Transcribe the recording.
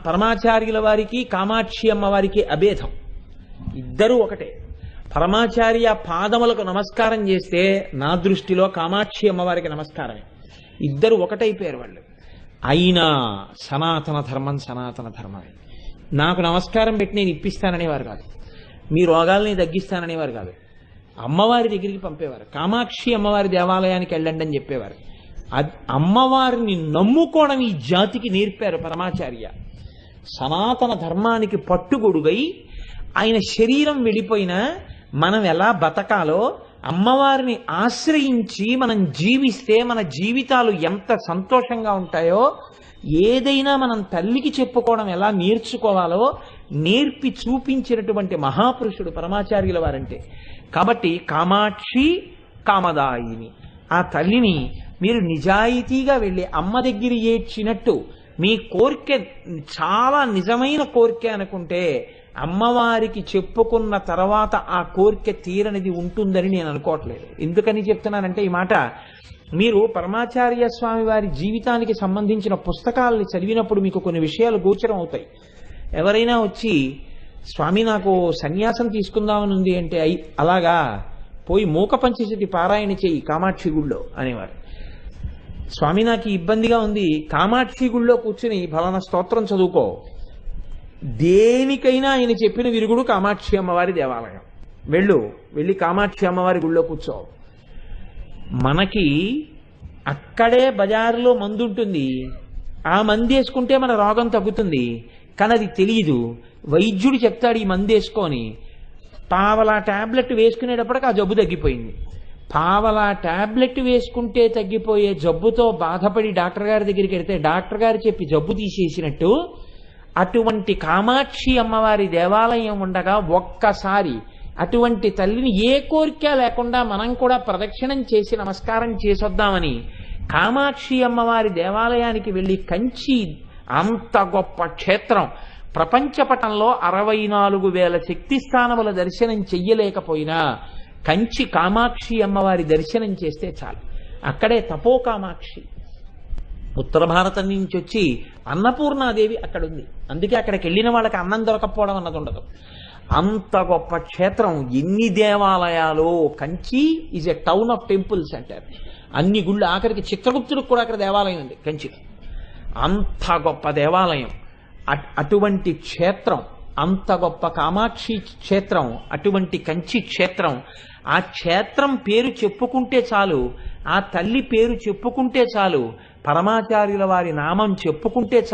పరమాచార్యుల వారికి కామాక్షి అమ్మవారికి అభేదం. ఇద్దరూ ఒకటే. పరమాచార్య పాదములకు నమస్కారం చేస్తే నా దృష్టిలో కామాక్షి అమ్మవారికి నమస్కారమే. ఇద్దరు ఒకటైపోయారు వాళ్ళు. అయినా సనాతన ధర్మం సనాతన ధర్మమే. నాకు నమస్కారం పెట్టి నేను ఇప్పిస్తాననేవారు కాదు, మీ రోగాల్ని తగ్గిస్తాననేవారు కాదు. అమ్మవారి దగ్గరికి పంపేవారు. కామాక్షి అమ్మవారి దేవాలయానికి వెళ్ళండి అని చెప్పేవారు. అమ్మవారిని నమ్ముకోవడం ఈ జాతికి నేర్పారు పరమాచార్య. సనాతన ధర్మానికి పట్టుగొడుగై ఆయన శరీరం వెళ్ళిపోయినా మనం ఎలా బతకాలో, అమ్మవారిని ఆశ్రయించి మనం జీవిస్తే మన జీవితాలు ఎంత సంతోషంగా ఉంటాయో, ఏదైనా మనం తల్లికి చెప్పుకోవడం ఎలా నేర్చుకోవాలో నేర్పి చూపించినటువంటి మహాపురుషుడు పరమాచార్యుల వారంటే. కాబట్టి కామాక్షి కామదాయిని, ఆ తల్లిని మీరు నిజాయితీగా వెళ్ళి అమ్మ దగ్గర ఏడ్చినట్టు మీ కోరిక చాలా నిజమైన కోరిక అనుకుంటే అమ్మవారికి చెప్పుకున్న తర్వాత ఆ కోరిక తీరనిది ఉంటుందని నేను అనుకోవట్లేదు. ఎందుకని చెప్తున్నానంటే ఈ మాట, మీరు పరమాచార్య స్వామి వారి జీవితానికి సంబంధించిన పుస్తకాలని చదివినప్పుడు మీకు కొన్ని విషయాలు గోచరం అవుతాయి. ఎవరైనా వచ్చి స్వామి నాకు సన్యాసం తీసుకుందామని ఉంది అంటే, అలాగా పోయి మూక పంచశతి పారాయణ చెయ్యి కామాక్షి గుళ్ళో అనేవారు. స్వామి నాకు ఇబ్బందిగా ఉంది, కామాక్షి గుళ్ళో కూర్చుని ఫలానా స్తోత్రం చదువుకో. దేనికైనా ఆయన చెప్పిన విరుగుడు కామాక్షి అమ్మవారి దేవాలయం. వెళ్ళి కామాక్షి అమ్మవారి గుళ్ళో కూర్చో. మనకి అక్కడే బజారులో మందు ఉంటుంది, ఆ మందు వేసుకుంటే మన రోగం తగ్గుతుంది, కానీ అది తెలియదు. వైద్యుడు చెప్తాడు ఈ మందు వేసుకొని, పావలా టాబ్లెట్ వేసుకునేటప్పటికి ఆ జబ్బు తగ్గిపోయింది. పావలా టాబ్లెట్ వేసుకుంటే తగ్గిపోయే జబ్బుతో బాధపడి డాక్టర్ గారి దగ్గరికి వెళ్తే డాక్టర్ గారు చెప్పి జబ్బు తీసేసినట్టు, అటువంటి కామాక్షి అమ్మవారి దేవాలయం ఉండగా ఒక్కసారి అటువంటి తల్లిని ఏ కోరిక లేకుండా మనం కూడా ప్రదక్షిణం చేసి నమస్కారం చేసొద్దామని కామాక్షి అమ్మవారి దేవాలయానికి వెళ్ళి, కంచి అంత గొప్ప క్షేత్రం, ప్రపంచపటంలో 64,000 శక్తి స్థానముల దర్శనం చెయ్యలేకపోయినా కంచి కామాక్షి అమ్మవారి దర్శనం చేస్తే చాలు. అక్కడే తపో కామాక్షి. ఉత్తర భారతం నుంచి వచ్చి అన్నపూర్ణాదేవి అక్కడ ఉంది. అందుకే అక్కడికి వెళ్ళిన వాళ్ళకి అన్నం దొరకపోవడం అన్నది ఉండదు. అంత గొప్ప క్షేత్రం. ఎన్ని దేవాలయాలు! Kanchi is a town of temples అంటారు. అన్ని గుళ్ళు, ఆఖరికి చిత్రగుప్తుడికి కూడా అక్కడ దేవాలయం ఉంది కంచిలో. అంత గొప్ప దేవాలయం, అటువంటి క్షేత్రం, అంత గొప్ప కామాక్షి క్షేత్రం, అటువంటి కంచి క్షేత్రం. ఆ క్షేత్రం పేరు చెప్పుకుంటే చాలు, ఆ తల్లి పేరు చెప్పుకుంటే చాలు, పరమాచార్యుల వారి నామం చెప్పుకుంటే చాలు.